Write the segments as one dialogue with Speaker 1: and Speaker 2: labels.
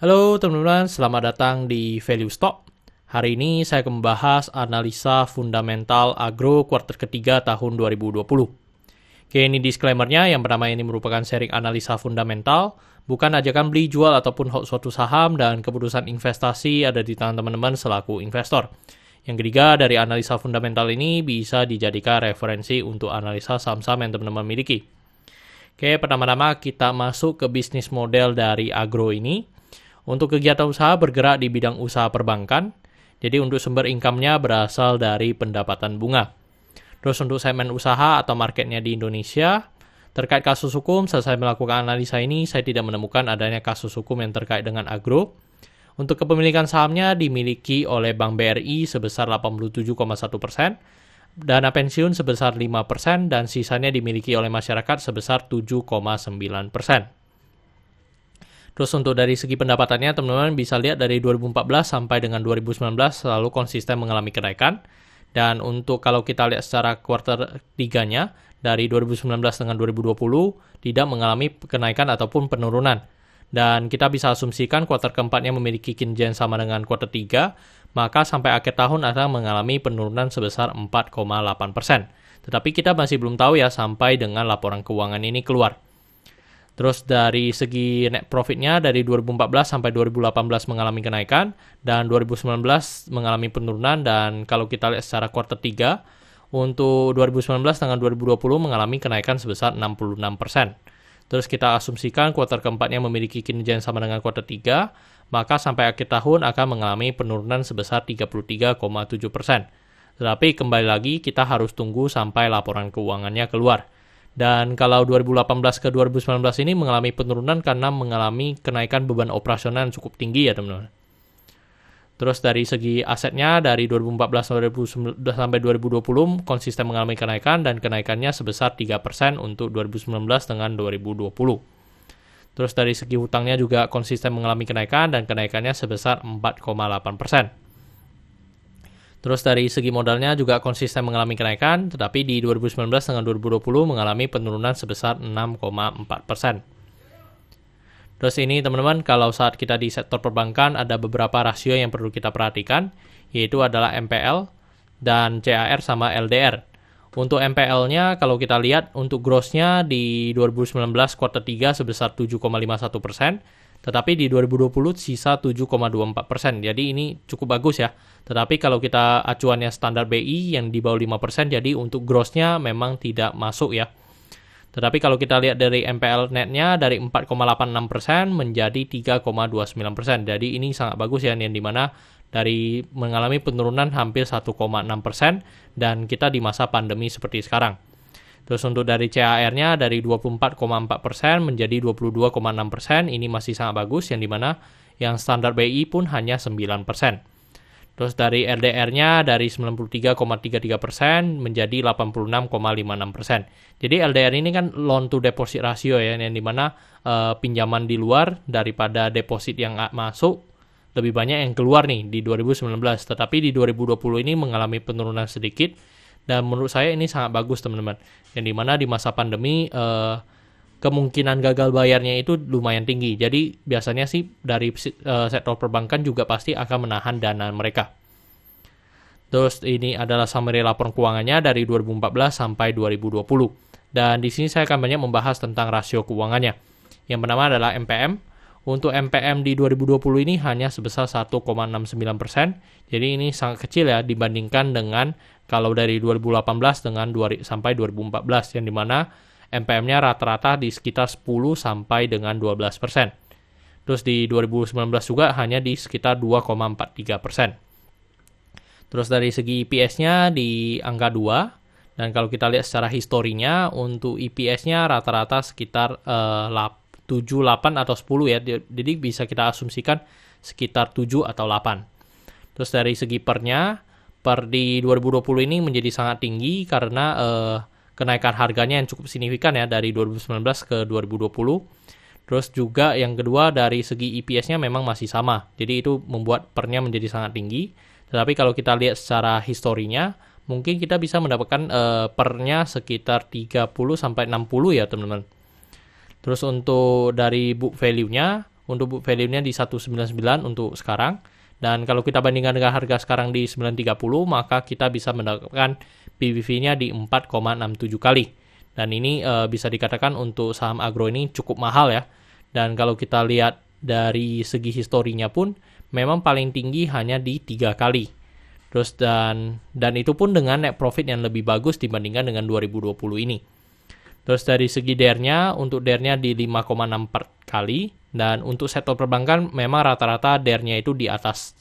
Speaker 1: Halo teman-teman, selamat datang di Value Stock. Hari ini saya akan membahas analisa fundamental agro kuartal ketiga tahun 2020. Oke, ini disclaimer-nya, yang pertama ini merupakan sharing analisa fundamental, bukan ajakan beli, jual, ataupun hold suatu saham, dan keputusan investasi ada di tangan teman-teman selaku investor. Yang ketiga, dari analisa fundamental ini bisa dijadikan referensi untuk analisa saham-saham yang teman-teman miliki. Oke, pertama-tama kita masuk ke bisnis model dari agro ini. Untuk kegiatan usaha bergerak di bidang usaha perbankan, jadi untuk sumber income-nya berasal dari pendapatan bunga. Terus untuk segmen usaha atau marketnya di Indonesia, terkait kasus hukum, setelah saya melakukan analisa ini, saya tidak menemukan adanya kasus hukum yang terkait dengan agro. Untuk kepemilikan sahamnya dimiliki oleh Bank BRI sebesar 87,1%, dana pensiun sebesar 5%, dan sisanya dimiliki oleh masyarakat sebesar 7,9%. Terus untuk dari segi pendapatannya, teman-teman bisa lihat dari 2014 sampai dengan 2019 selalu konsisten mengalami kenaikan. Dan untuk kalau kita lihat secara kuartal 3-nya, dari 2019 dengan 2020 tidak mengalami kenaikan ataupun penurunan. Dan kita bisa asumsikan kuartal keempatnya memiliki kinerja yang sama dengan kuartal 3, maka sampai akhir tahun akan mengalami penurunan sebesar 4,8%. Tetapi kita masih belum tahu ya sampai dengan laporan keuangan ini keluar. Terus dari segi net profitnya dari 2014 sampai 2018 mengalami kenaikan dan 2019 mengalami penurunan, dan kalau kita lihat secara kuartal 3 untuk 2019 dengan 2020 mengalami kenaikan sebesar 66%. Terus kita asumsikan kuartal keempatnya memiliki kinerja yang sama dengan kuartal 3, maka sampai akhir tahun akan mengalami penurunan sebesar 33,7%. Tetapi kembali lagi kita harus tunggu sampai laporan keuangannya keluar. Dan kalau 2018 ke 2019 ini mengalami penurunan karena mengalami kenaikan beban operasional yang cukup tinggi ya teman-teman. Terus dari segi asetnya dari 2014 sampai 2020 konsisten mengalami kenaikan, dan kenaikannya sebesar 3% untuk 2019 dengan 2020. Terus dari segi hutangnya juga konsisten mengalami kenaikan dan kenaikannya sebesar 4,8%. Terus dari segi modalnya juga konsisten mengalami kenaikan, tetapi di 2019 dengan 2020 mengalami penurunan sebesar 6,4%. Terus ini teman-teman, kalau saat kita di sektor perbankan ada beberapa rasio yang perlu kita perhatikan, yaitu adalah MPL dan CAR sama LDR. Untuk MPL-nya kalau kita lihat untuk gross-nya di 2019 kuartal 3 sebesar 7,51%, tetapi di 2020 sisa 7,24%. Jadi ini cukup bagus ya. Tetapi kalau kita acuannya standar BI yang di bawah 5%, jadi untuk gross-nya memang tidak masuk ya. Tetapi kalau kita lihat dari MPL net-nya dari 4,86% menjadi 3,29%. Jadi ini sangat bagus ya, yang dimana dari mengalami penurunan hampir 1,6% dan kita di masa pandemi seperti sekarang. Terus untuk dari CAR-nya dari 24,4% menjadi 22,6%, ini masih sangat bagus, yang dimana yang standar BI pun hanya 9%. Terus dari LDR-nya dari 93,33% menjadi 86,56%. Jadi LDR ini kan loan to deposit ratio ya, yang dimana pinjaman di luar daripada deposit yang masuk lebih banyak yang keluar nih di 2019. Tetapi di 2020 ini mengalami penurunan sedikit, dan menurut saya ini sangat bagus teman-teman. Yang dimana di masa pandemi kemungkinan gagal bayarnya itu lumayan tinggi. Jadi biasanya sih dari sektor perbankan juga pasti akan menahan dana mereka. Terus ini adalah summary laporan keuangannya dari 2014 sampai 2020. Dan di sini saya akan banyak membahas tentang rasio keuangannya. Yang pertama adalah MPM. Untuk MPM di 2020 ini hanya sebesar 1,69%. Jadi ini sangat kecil ya dibandingkan dengan kalau dari 2018 dengan sampai 2014, yang dimana MPM-nya rata-rata di sekitar 10 sampai dengan 12%. Terus di 2019 juga hanya di sekitar 2,43%. Terus dari segi EPS-nya di angka 2. Dan kalau kita lihat secara historinya, untuk EPS-nya rata-rata sekitar 7, 8, atau 10 ya. Jadi bisa kita asumsikan sekitar 7 atau 8. Terus dari segi per di 2020 ini menjadi sangat tinggi karena kenaikan harganya yang cukup signifikan ya dari 2019 ke 2020. Terus juga yang kedua dari segi EPS-nya memang masih sama. Jadi itu membuat pernya menjadi sangat tinggi. Tetapi kalau kita lihat secara historinya, mungkin kita bisa mendapatkan pernya sekitar 30 sampai 60 ya teman-teman. Terus untuk dari book value-nya, Untuk book value-nya di 199 untuk sekarang. Dan kalau kita bandingkan dengan harga sekarang di 930, maka kita bisa mendapatkan PBV-nya di 4,67 kali. Dan ini bisa dikatakan untuk saham agro ini cukup mahal ya. Dan kalau kita lihat dari segi historinya pun, memang paling tinggi hanya di 3 kali. Terus dan itu pun dengan net profit yang lebih bagus dibandingkan dengan 2020 ini. Terus dari segi DER-nya, untuk DER-nya di 5,64 kali, dan untuk sektor perbankan memang rata-rata DER-nya itu di atas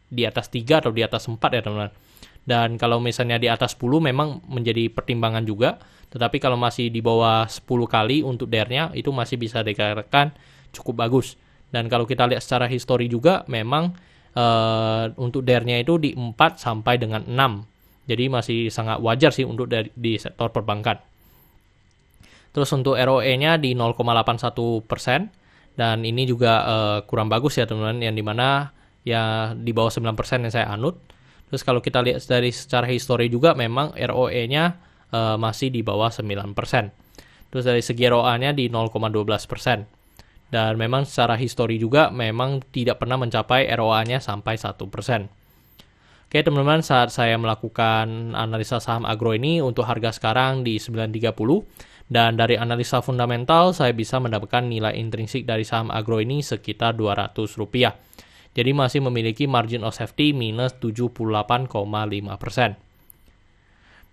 Speaker 1: 3 atau di atas 4 ya teman-teman. Dan kalau misalnya di atas 10 memang menjadi pertimbangan juga, tetapi kalau masih di bawah 10 kali untuk DER-nya itu masih bisa dikatakan cukup bagus. Dan kalau kita lihat secara histori juga memang untuk DER-nya itu di 4 sampai dengan 6. Jadi masih sangat wajar sih untuk di sektor perbankan. Terus untuk ROE-nya di 0,81%, dan ini juga kurang bagus ya teman-teman, yang dimana ya di bawah 9% yang saya anut. Terus kalau kita lihat dari secara histori juga memang ROE-nya masih di bawah 9%. Terus dari segi ROA-nya di 0,12%. Dan memang secara histori juga memang tidak pernah mencapai ROA-nya sampai 1%. Oke teman-teman, saat saya melakukan analisa saham agro ini untuk harga sekarang di 930, dan dari analisa fundamental saya bisa mendapatkan nilai intrinsik dari saham agro ini sekitar Rp200. Jadi masih memiliki margin of safety minus 78,5%.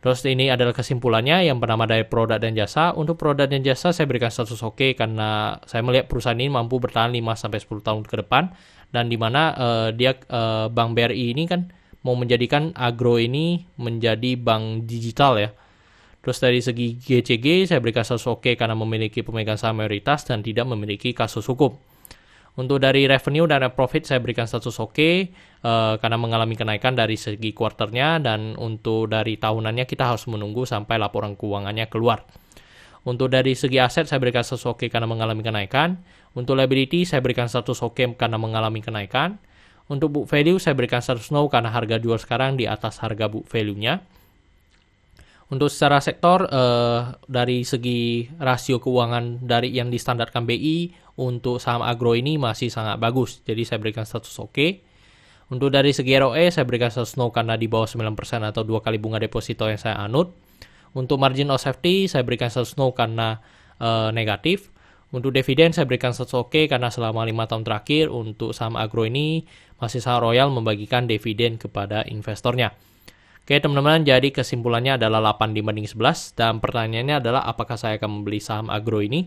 Speaker 1: Terus ini adalah kesimpulannya yang bernama dari produk dan jasa. Untuk produk dan jasa saya berikan status oke karena saya melihat perusahaan ini mampu bertahan 5-10 tahun ke depan. Dan di mana Bank BRI ini kan mau menjadikan agro ini menjadi bank digital ya. Terus dari segi GCG saya berikan status oke karena memiliki pemegang saham mayoritas dan tidak memiliki kasus hukum. Untuk dari revenue dan net profit saya berikan status oke karena mengalami kenaikan dari segi kuarternya, dan untuk dari tahunannya kita harus menunggu sampai laporan keuangannya keluar. Untuk dari segi aset saya berikan status oke karena mengalami kenaikan. Untuk liability saya berikan status oke karena mengalami kenaikan. Untuk book value saya berikan status no karena harga jual sekarang di atas harga book value-nya. Untuk secara sektor, dari segi rasio keuangan dari yang distandarkan BI untuk saham agro ini masih sangat bagus. Jadi saya berikan status oke. Untuk dari segi ROE, saya berikan status no karena di bawah 9% atau 2 kali bunga deposito yang saya anut. Untuk margin of safety, saya berikan status no karena negatif. Untuk dividen, saya berikan status oke karena selama 5 tahun terakhir untuk saham agro ini masih sangat royal membagikan dividen kepada investornya. Oke teman-teman, jadi kesimpulannya adalah 8 dibanding 11, dan pertanyaannya adalah apakah saya akan membeli saham agro ini.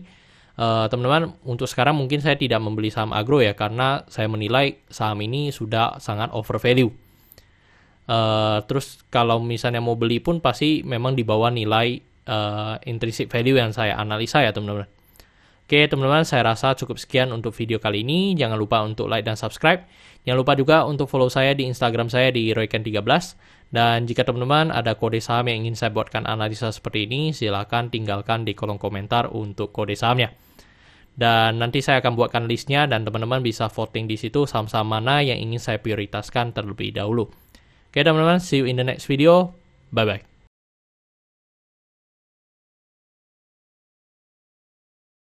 Speaker 1: Teman-teman, untuk sekarang mungkin saya tidak membeli saham agro ya, karena saya menilai saham ini sudah sangat over value. Terus kalau misalnya mau beli pun pasti memang di bawah nilai intrinsic value yang saya analisa ya teman-teman. Oke teman-teman, saya rasa cukup sekian untuk video kali ini. Jangan lupa untuk like dan subscribe. Jangan lupa juga untuk follow saya di Instagram saya di royken13. Dan jika teman-teman ada kode saham yang ingin saya buatkan analisa seperti ini, silakan tinggalkan di kolom komentar untuk kode sahamnya. Dan nanti saya akan buatkan listnya dan teman-teman bisa voting di situ saham-saham mana yang ingin saya prioritaskan terlebih dahulu. Oke teman-teman, see you in the next video. Bye-bye.